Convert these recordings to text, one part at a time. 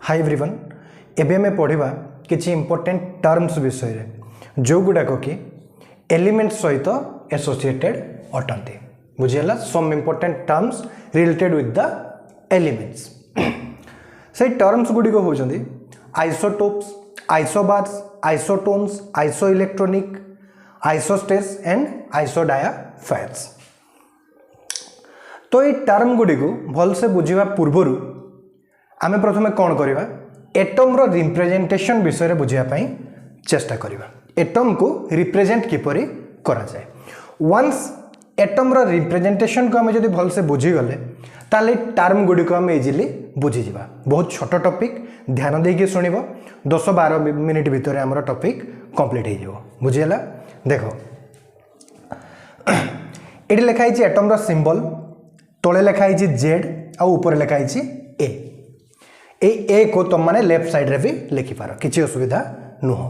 Hi everyone एबे हमें पढ़िबा किछि इंपोर्टेंट टर्म्स विषय रे जो गुडाक कि एलिमेंट सहित एसोसिएटेड अटंती बुझियला some important terms related with the elements से टर्म्स गुडी को होजंदी isotopes isobars isotones isoelectronic isosteres and isodiaphers. तो ये टर्म गुडी को भल से बुझिबा पूर्वरु आमे प्रथमे कौन करिबा एटम रो रिप्रेजेंटेशन विषय रे बुझिया पई चेष्टा करिबा एटम को रिप्रेजेंट किपरि करा जाय। वंस एटम रो रिप्रेजेंटेशन को आमे जदि भल से बुझी गले ताले टर्म गुडी को आमे इजीली बुझी जिबा। बहुत छोट टॉपिक ध्यान दे के सुनिबो 10-12 मिनिट भीतर हमर टॉपिक कंप्लीट हे जिवो बुझियला। देखो एडी लिखाई छि एटम रो सिंबल तळे लिखाई छि जेड आ ऊपर लिखाई छि ए को तुम माने लेफ्ट साइड रे भी लिखि पारो किछि असुविधा नुह।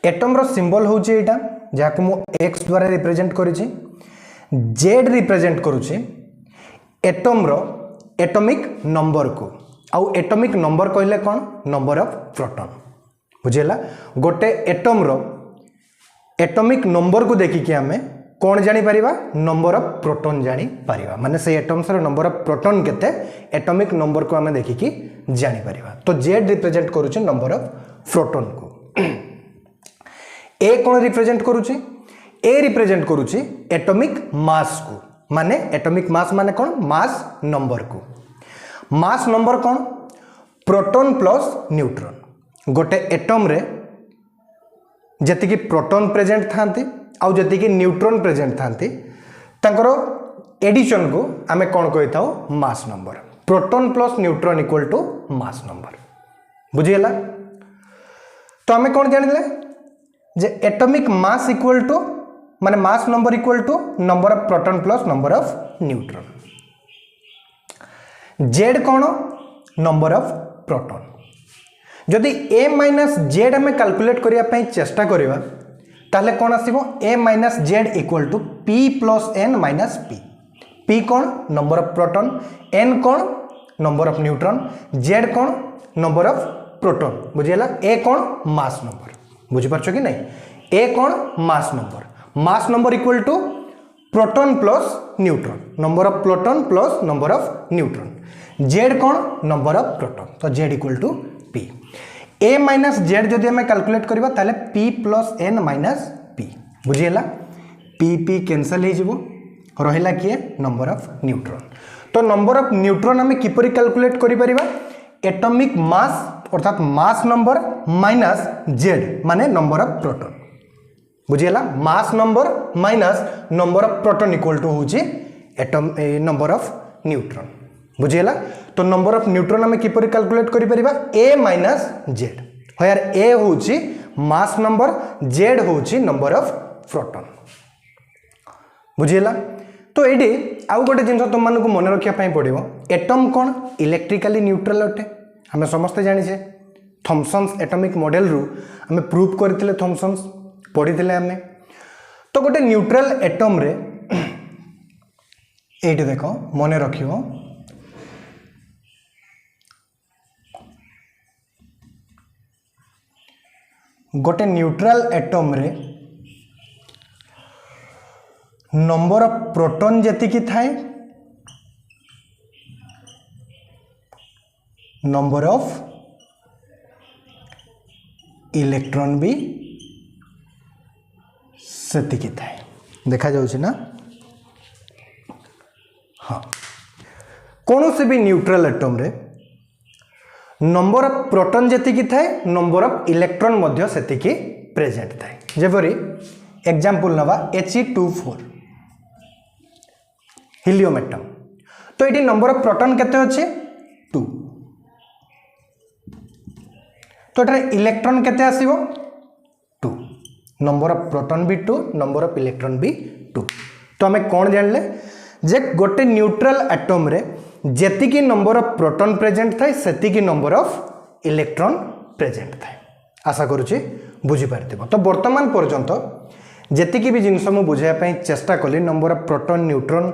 एटम रो सिंबल होछि एटा जाको मु x द्वारा रिप्रेजेंट करि छि z रिप्रेजेंट करू छि एटम रो एटॉमिक नंबर को आउ एटॉमिक नंबर कहले कोन नंबर ऑफ प्रोटॉन बुझियला। गोटे एटम रो एटॉमिक नंबर को देखि कि हमें कौन जानी परिबा नंबर ऑफ प्रोटॉन जानी परिबा माने से एटम्स रो नंबर ऑफ प्रोटॉन केते एटॉमिक नंबर को हमें देखि कि जानी परिबा। तो z रिप्रेजेंट करू छि नंबर ऑफ प्रोटॉन को ए कौन रिप्रेजेंट करू छि ए रिप्रेजेंट करू छि एटॉमिक मास को माने एटॉमिक मास माने कौन मास नंबर को। मास नंबर कौन प्रोटॉन प्लस न्यूट्रॉन गोटे एटम रे जति कि प्रोटॉन प्रेजेंट थांती आउ जति कि न्यूट्रॉन प्रेजेंट थांती तांकर एडिशन को आमे कोन कहिताओ mass number. Proton plus neutron equal to mass number बुझियला। तो आमे कोन जानिले जे एटॉमिक मास इक्वल टू माने mass number equal to number of proton plus number of neutron. z कोन नंबर ऑफ प्रोटॉन। जदि a माइनस z हमें कैलकुलेट करिया पई चेष्टा करिवा ताले कौन आसीबो a minus Z equal to p plus n minus p कौन नंबर ऑफ प्रोटॉन n कौन नंबर ऑफ न्यूट्रॉन z कौन नंबर ऑफ प्रोटॉन बुझियला। a कौन मास नंबर बुझि परछो कि नहीं a कौन mass number equal to proton plus neutron number of proton plus number of neutron z कौन number of proton तो z equal to p। a minus Z जदि हमें calculate करबा ताले p plus n minus p बुझियला। p cancel हे जिवो रहिला किए नंबर ऑफ न्यूट्रॉन। तो नंबर ऑफ न्यूट्रॉन हमें किपरि कैलकुलेट करि परिबा एटॉमिक मास अर्थात मास नंबर माइनस z माने नंबर ऑफ प्रोटॉन बुझियला। Mass number minus number of proton equal to होची एटम नंबर ऑफ न्यूट्रॉन बुझियला। तो नंबर ऑफ न्यूट्रॉन हमें किपरि कैलकुलेट करि परिबा a माइनस जेड होयार a होची मास नंबर z होची नंबर ऑफ प्रोटॉन बुझियला। तो एडी आउ गोटे जिंस तुम मानकु मन रखिया पई पड़िबो एटम कोन इलेक्ट्रिकली न्यूट्रल अटे हमें समस्त जानि छे थॉमसन्स एटॉमिक मॉडल रु हमें प्रूव करथिले थॉमसन्स पढ़िथिले हमें। तो गोटे न्यूट्रल एटम रे एडी देखो मन रखियो गोटे न्यूट्रल एटम रे नंबर ऑफ प्रोटॉन जति की थाए नंबर ऑफ इलेक्ट्रॉन भी सेति की थाए देखा जाउछि ना। हाँ कौन से भी न्यूट्रल एटम रे नंबर ऑफ प्रोटॉन जति की थाए नंबर ऑफ इलेक्ट्रॉन मध्य सेति की प्रेजेंट थाए। जेपरि एग्जांपल नवा He24 हीलियम एटम तो एटी नंबर ऑफ प्रोटॉन केते अछि 2 तो एटा इलेक्ट्रॉन केते आसीबो 2 नंबर ऑफ प्रोटॉन भी 2 नंबर ऑफ इलेक्ट्रॉन भी 2। तो हमें कौन जानले जे गोटे न्यूट्रल एटम रे जेति की नंबर ऑफ प्रोटॉन प्रेजेंट थाए सेति की नंबर ऑफ इलेक्ट्रॉन प्रेजेंट थाए। आशा करूची बुझी पारथिबो। तो वर्तमान पर्यंत जेति की भी जिंस मु बुझाया पई चेष्टा कली नंबर ऑफ प्रोटॉन न्यूट्रॉन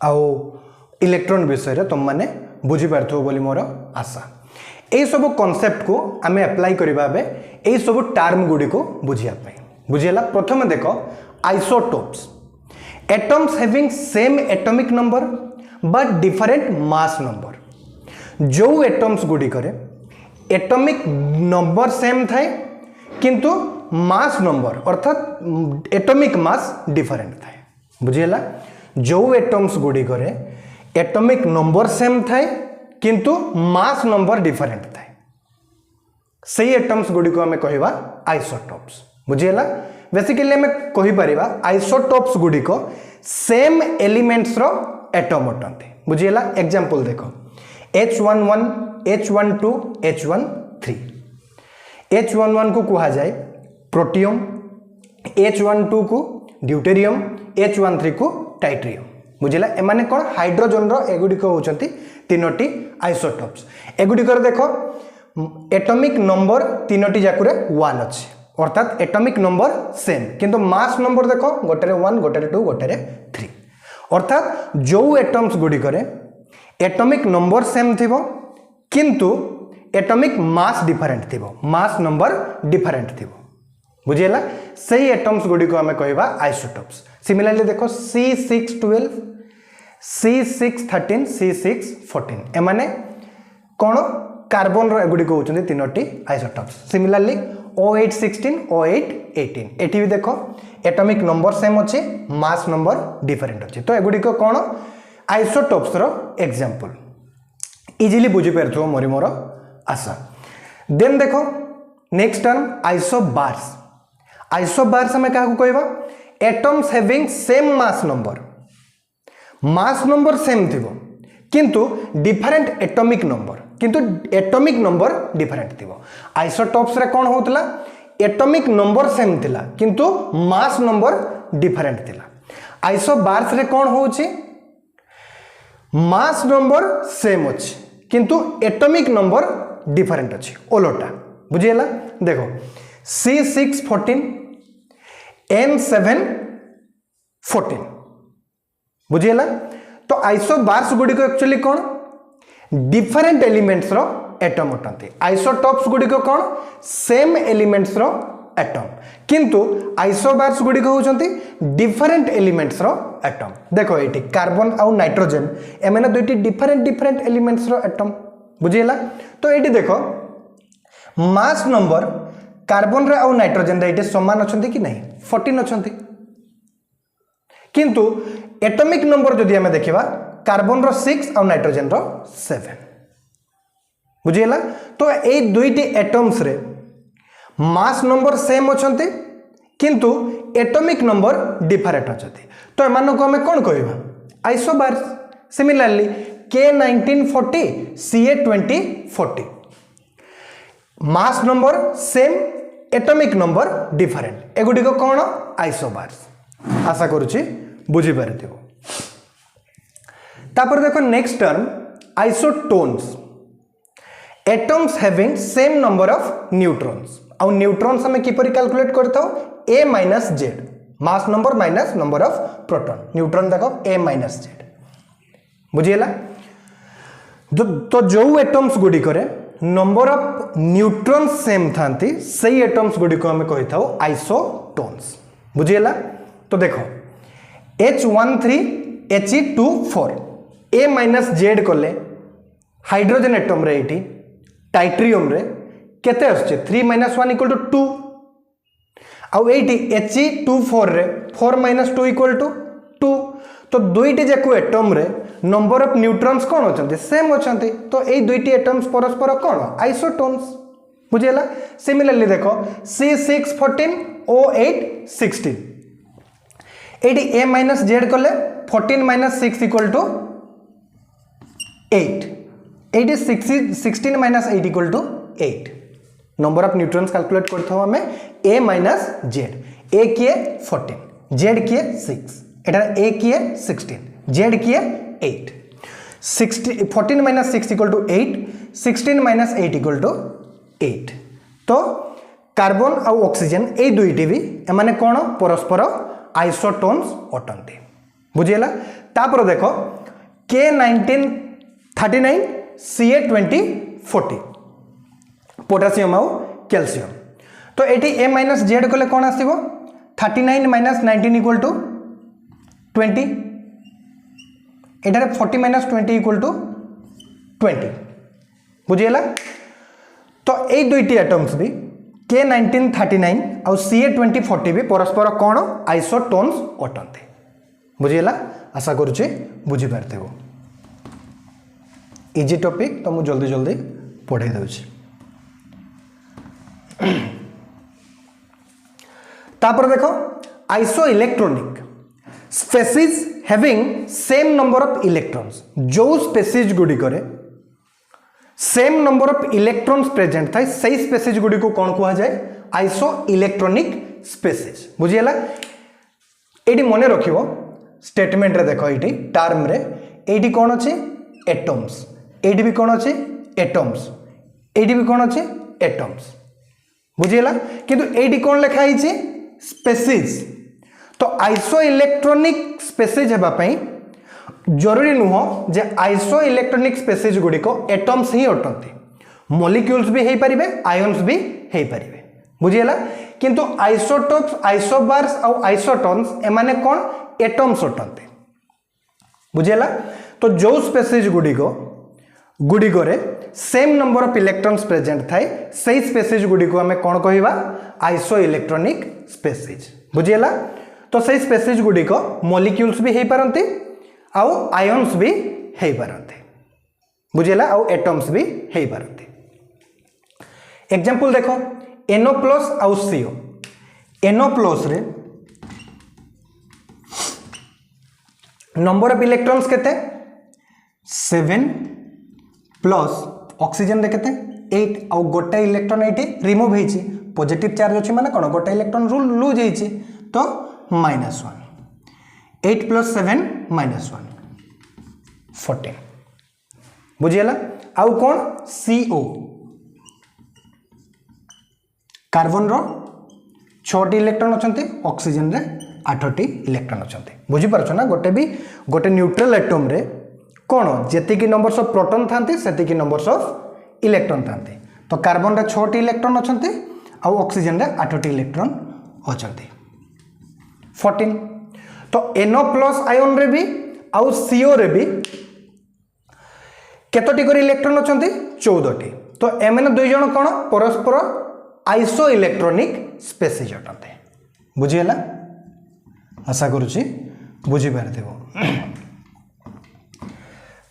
आउ इलेक्ट्रॉन विषय रे तुम माने बुझी पारथो बोली मोर आशा ए सब कांसेप्ट को आमे अप्लाई करबा बे ए सब टर्म गुडी को बुझिया पई बुझियला प्रथम देखो isotopes atoms having same atomic number but different mass number जो एटम्स गुडी करे एटॉमिक नंबर सेम थाए किंतु मास नंबर अर्थात एटॉमिक मास डिफरेंट थाए बुझियला जो एटम्स गुडी करे एटॉमिक नंबर सेम थाए किंतु मास नंबर डिफरेंट थाए सही एटम्स गुडी को हमें कहबा आइसोटोप्स बुझियला बेसिकली हमें कहि परिबा आइसोटोप्स गुडी को सेम एलिमेंट्स रो एटम अटंती बुझियला एग्जांपल देखो H11 H12 H13 H11 को कहा जाए प्रोटियम H12 को ड्यूटेरियम H13 को टाइट्रियम बुझिला एमाने कोन हाइड्रोजन रो एगुडी को होचंती तीनोटी आइसोटोप्स एगुडी कर देखो एटॉमिक नंबर तीनोटी जाकुरे 1 अछि अर्थात एटॉमिक नंबर सेम किंतु मास नंबर देखो गोटेरे 1 गोटेरे 2 गोटेरे 3 अर्थात जो एटम्स गुडी करे एटॉमिक नंबर सेम थिबो किंतु एटॉमिक मास डिफरेंट थिबो मास नंबर डिफरेंट थिबो बुझियला सही एटम्स गुडी को हमें कहबा आइसोटोप्स सिमिलरली देखो C612 C613 C614 एमाने कोन कार्बन रो एगुडी को होचंती तीनोटी आइसोटोप्स सिमिलरली O816 O818 एठी भी देखो एटॉमिक नंबर सेम अछि मास नंबर डिफरेंट अछि तो एगुडी को कोन आइसोटोप्स रो एग्जांपल इजीली बुझी परथो मोरी मोर आशा देन देखो नेक्स्ट टर्म आइसोबार्स हमें काहू कहबा atoms having same mass number same थिबो किंतु डिफरेंट एटॉमिक नंबर डिफरेंट थिबो आइसोटोप्स रे कोन होतला एटॉमिक नंबर सेम थिला किंतु मास नंबर डिफरेंट थिला आइसोबार्स रे कोन होउची मास नंबर सेम अछि किंतु एटॉमिक नंबर डिफरेंट अछि ओलोटा बुझियला देखो C614 N714 बुझियला तो आइसोबार्स गुडी को एक्चुअली कोन डिफरेंट एलिमेंट्स रो एटम अटंती आइसोटोप्स गुडी को कोन सेम एलिमेंट्स रो एटम किंतु आइसोबार्स गुडी को होचंती डिफरेंट एलिमेंट्स रो एटम देखो एटी कार्बन और नाइट्रोजन एमेना दुईटी डिफरेंट एलिमेंट्स रो एटम बुझियला तो एटी देखो मास नंबर कार्बन रे और नाइट्रोजन रे एटी समान अछंती कि नहीं 14 अछंती किंतु एटॉमिक नंबर जदि हमें देखिबा कार्बन रो 6 और नाइट्रोजन रो 7 बुझियला तो ए दुईटी एटम्स रे मास नंबर सेम अछंती किंतु एटॉमिक नंबर डिफरेंट अछंती तो एमान को हमें कोन कहबा isobars similarly K1940 Ca2040 mass number same atomic number different एगुडी को कोन आइसोबार्स आशा करूची बुझी पारथिबो तापर देखो next term isotones atoms having same number of neutrons और न्यूट्रॉन्स हमें किपरि कैलकुलेट करथौ A - Z mass number minus number of proton neutron देखो A - Z बुझियला तो जो एटम्स गुडी करे नंबर ऑफ न्यूट्रॉन्स सेम थांती सही एटम्स गुडी को हमें कहिथौ आइसोटोन्स बुझियला तो देखो H13 He24 A - Z कले हाइड्रोजन एटम रे एटी टाइट्रियम रे केते आछे 3 - 1 = 2 आउ एटी He24 रे 4 - 2 = 2 तो दुईटी जाको एटम रे नंबर ऑफ न्यूट्रॉन्स कोन होचंती सेम होचंती तो ए दुईटी एटम्स परस्पर कोन आइसोटोन्स बुझियला सिमिलरली देखो C614 O816 eighty A - Z कले 14 - 6 = 8 एटी 16 - 8 = 8 नंबर ऑफ न्यूट्रॉन्स कैलकुलेट करथौ हमें A - Z A किए 14 Z किए 6 एटा A किए 16 Z किए 8 14 - 6 = 8 16 - 8 = 8 तो कार्बन और ऑक्सीजन ए दुईटी भी एमाने कोन परस्पर आइसोटोन्स अटंती बुझियला तापर देखो K19 39 Ca20 40 पोटासियम आउ कैल्शियम तो ये ए माइनस जेड कले कौन आसो 39 माइनस 19 इक्वल टू 20 एटारे 40 माइनस 20 इक्वल टू 20 बुझीगला तो ये दुईटी एटम्स भी K19 39 और Ca20 40 भी परस्पर कौन आइसोटोन्स अटंती बुझीगला आशा करुचे बुझी पारते हो इजी टॉपिक तो मुझे जल्दी जल्दी पढ़ाई दूसरी तापर देखो iso electronic species having same number of electrons जो स्पेसीज गुडी करे same number of electrons present थाए सही स्पेसीज गुडी को कौन कहा जाए आइसो इलेक्ट्रॉनिक स्पेसीज बुझीगला एटी मने रखिबो स्टेटमेंट रे देखो एटी टर्म रे एटी कौन अछि एटम्स एटी भी कौन अछि एटम्स एटी भी कौन अछि एटम्स बुझीगला किंतु एटी कौन लिखा है स्पेसीज तो आइसो इलेक्ट्रॉनिक स्पेसीज हेबा पई जरूरी नुह जे आइसो इलेक्ट्रॉनिक स्पेसीज गुडी को एटम्स ही अटंती मॉलिक्यूल्स भी हेई परिबे आयन्स भी हेई परिबे बुझीगला किंतु आइसोटोप्स आइसोबार्स और आइसोटोन्स एमाने कौन एटम्स अटंती बुझीगला तो जो स्पेसीज गुडी करे same number of electrons present थाए सही स्पेसीज गुडी को हमें कौन कहवा आइसो इलेक्ट्रॉनिक स्पेसीज बुझीगला तो सही स्पेसीज गुडी को मॉलिक्यूल्स भी हेई पारंती आउ आयन्स भी हेई पारंती बुझीगला आउ एटम्स भी हेई पारंती एग्जांपल देखो NO प्लस आउ CO NO प्लस रे नंबर ऑफ इलेक्ट्रॉन्स केते 7 प्लस ऑक्सीजन रे केते 8 आउ गोटे इलेक्ट्रॉन एटी रिमूव हेछि पॉजिटिव चार्ज अछि माने कोन गोटे इलेक्ट्रॉन लूज हेछि तो -1 8 प्लस 7 -1 14 बुझीगला आउ कोन CO कार्बन रो 6 इलेक्ट्रॉन अछंती ऑक्सीजन रे 8 इलेक्ट्रॉन अछंती बुझी परछ ना गोटे न्यूट्रल एटम रे कौन जेतिकी नंबर्स ऑफ प्रोटॉन थांती सेतिकी नंबर्स ऑफ इलेक्ट्रॉन थांती तो कार्बन रे 6 इलेक्ट्रॉन अछंती आ ऑक्सीजन रे 8 इलेक्ट्रॉन अछंती 14 तो NO प्लस आयन रे भी आउ CO रे भी केतोटी कर इलेक्ट्रॉन अछंती 14टी तो एमने दुई जण कोन परस्पर आइसो इलेक्ट्रॉनिक स्पेसीज अटंती बुझीगला आशा करूची बुझी पारथिबो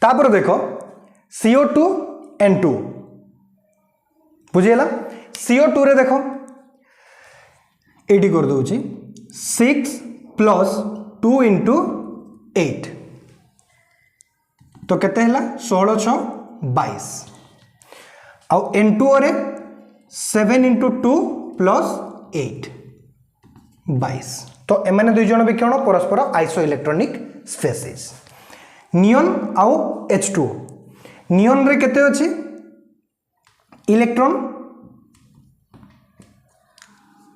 तापर देखो CO2 N2 बुझीगला CO2 रे देखो एटी कर दूची 6 प्लस 2 इंटू 8 तो केते हला 16 6 22 आउ N2 रे 7 इंटू 2 प्लस 8 22 तो एमाने दुई जण भी कोन परस्पर आइसो इलेक्ट्रॉनिक स्पेसीज नियन आउ H2 नियन रे केते अछि इलेक्ट्रॉन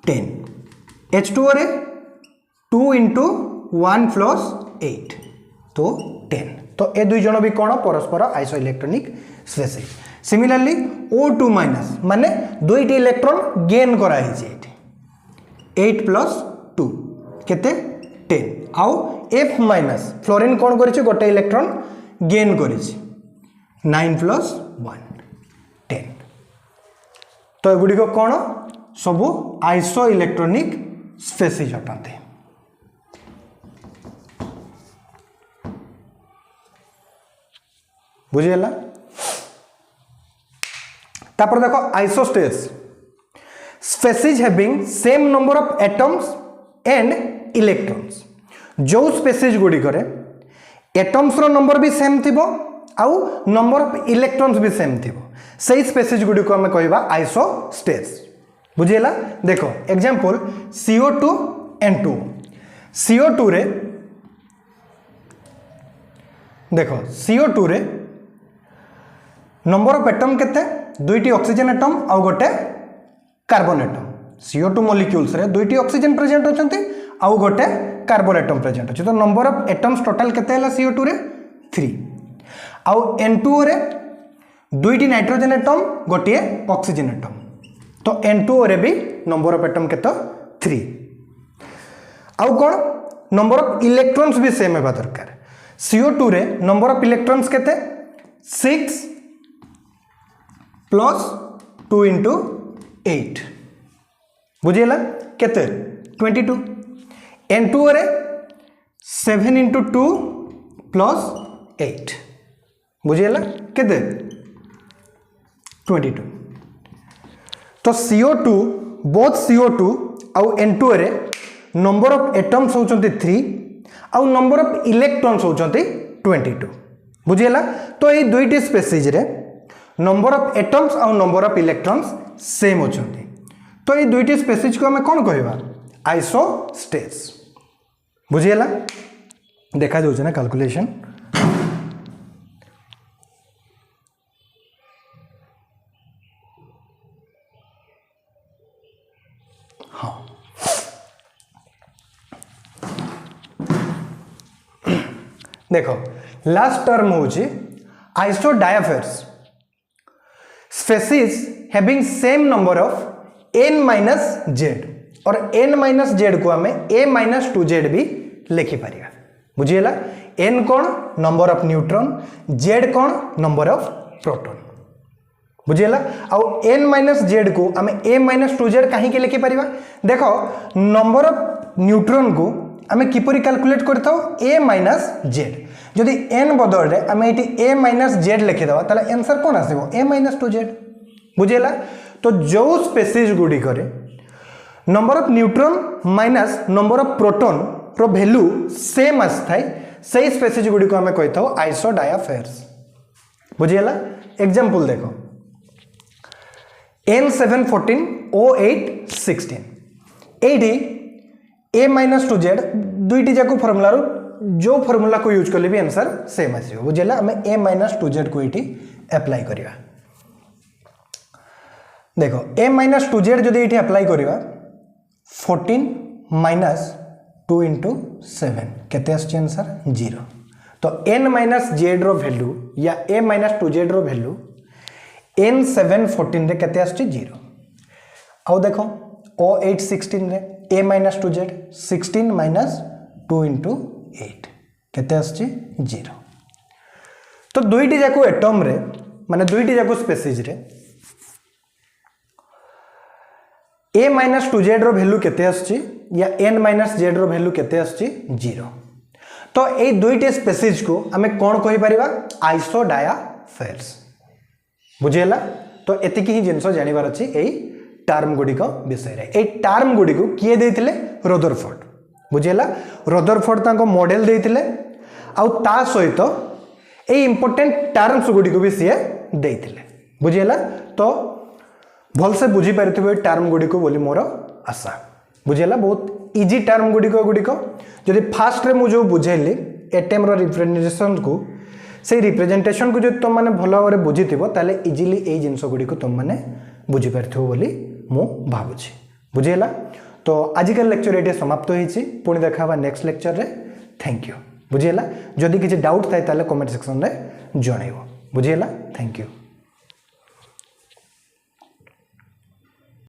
10 H2 रे 2 इंटू 1 प्लस 8 तो 10 तो ए दुई जण भी कोन परस्पर iso electronic species similarly O2 minus माने दुईटी इलेक्ट्रॉन गेन करा है 8 प्लस 2 केते 10 आउ F माइनस फ्लोरीन कौन करिछि गोटे इलेक्ट्रॉन गेन करिछि 9 प्लस 1 10 तो एगुडी को कौन सबु आइसो इलेक्ट्रॉनिक स्पेसीज अटंती बुझीगला तापर देखो isosteres species having same number of atoms and electrons जो स्पेसीज गुडी करे एटम्स रो नंबर भी सेम थिबो आउ नंबर ऑफ इलेक्ट्रॉन्स भी सेम थिबो सही स्पेसीज गुडी को हमें कहबा आइसोस्टेज बुझीला देखो एग्जांपल CO2 N2 CO2 रे देखो CO2 रे नंबर ऑफ एटम केते दुईटी ऑक्सीजन एटम आउ गोटे कार्बन एटम CO2 मॉलिक्यूल्स रे दुईटी ऑक्सीजन प्रेजेंट अछंती आउ गोटे कार्बन एटम प्रेजेंट अछि तो नंबर ऑफ एटम्स टोटल केते हला CO2 रे 3 आउ N2O रे दुईटी नाइट्रोजन एटम गोटे ऑक्सीजन एटम तो N2O रे भी नंबर ऑफ एटम केते 3 आउ कोन नंबर ऑफ इलेक्ट्रॉन्स भी सेम हेबा दरकार CO2 रे नंबर ऑफ इलेक्ट्रॉन्स केते 6 प्लस 2 into 8 बुझिला केते 22 N2O रे 7 into 2 प्लस 8 बुझिला केते 22 तो CO2 बोथ CO2 आउ N2O रे नंबर ऑफ एटम्स होचंती 3 आउ नंबर ऑफ इलेक्ट्रॉन्स होचंती 22 बुझिला तो ये दुईटी स्पेसीज रे नंबर ऑफ एटम्स आउ नंबर ऑफ इलेक्ट्रॉन्स सेम होचंती तो ये दुईटी स्पेसीज को हमें कौन कहबा आइसोस्टेट्स बुझिला देखा जाउछ ना कैलकुलेशन हाँ देखो लास्ट टर्म होची isodiaphers species having same number of n-z और n-z को हमें a-2z भी लिखि पारिया बुझिएला n कौन नंबर ऑफ न्यूट्रॉन z कौन नंबर ऑफ प्रोटॉन बुझिएला आउ n-z को हमें a-2z कहीं के लिखि पारिबा देखो नंबर ऑफ न्यूट्रॉन को हमें किपरि कैलकुलेट करथाओ a-z जदि n बदल रे हमें एटी a-z लिखि दवा ताले आंसर कोन आसीबो a-2z बुझिएला तो जो स्पेसीज गुडी करे number of neutron minus number of proton रो वैल्यू सेम आस्थाय सही स्पेसीज गुडी को हमें कहथाओ आइसोडायाफेर्स बुझिएला एग्जांपल देखो N714 O8 16 एडी a-2z दुईटी जाको फार्मूला रो जो फार्मूला को यूज करले भी आंसर सेम आसीबो बुझिएला हमें a-2z को एटी अप्लाई करिवा देखो a-2z जदि एटी अप्लाई करिवा 14 minus 2 into 7 केते आछे आंसर 0 तो n-z रो वैल्यू या a-2z रो वैल्यू N714 रे केते आछे 0 आउ देखो O8 16 रे a-2z 16 minus 2 into 8 केते आछे 0 तो दुईटी जाको एटम रे माने दुईटी जाको स्पेसीज रे a-2z रो वैल्यू केते आछे या n-z रो वैल्यू केते आछे 0 तो ए दुईटी स्पेसीज को हमें कौन कहि परिबा आइसोडायाफेर्स बुझिएला तो एतिकी ही जिंस जानिबार अछि एई टर्म गुडी को विषय रे ए टर्म गुडी को किए देथिले रदरफोर्ड बुझिएला रदरफोर्ड ताको मॉडल देथिले आउ ता सहित ए इंपोर्टेंट टर्म्स गुडी को भी सिए देथिले बुझिएला तो भल से बुझी पारिथिबे टर्म गुडी को बोली मोर आशा बुझिएला बहुत इजी टर्म गुडी को जदि फास्ट रे मु जो बुझेली एटम रो रिप्रेजेंटेशन को से रिप्रेजेंटेशन को जो तुम माने भल भाव में बुझीथिबो ताले इजीली ए जिंस गुडी को तुम माने बुझी पारिथिबो बोली मु भाबुछि बुझिएला तो आजिकल लेक्चर एटे समाप्त होईछि पुणी देखाबा नेक्स्ट लेक्चर रे थैंक यू बुझिएला जदि किछि डाउट थाए ताले कमेंट सेक्शन रे जणाइबो बुझिएला थैंक यू।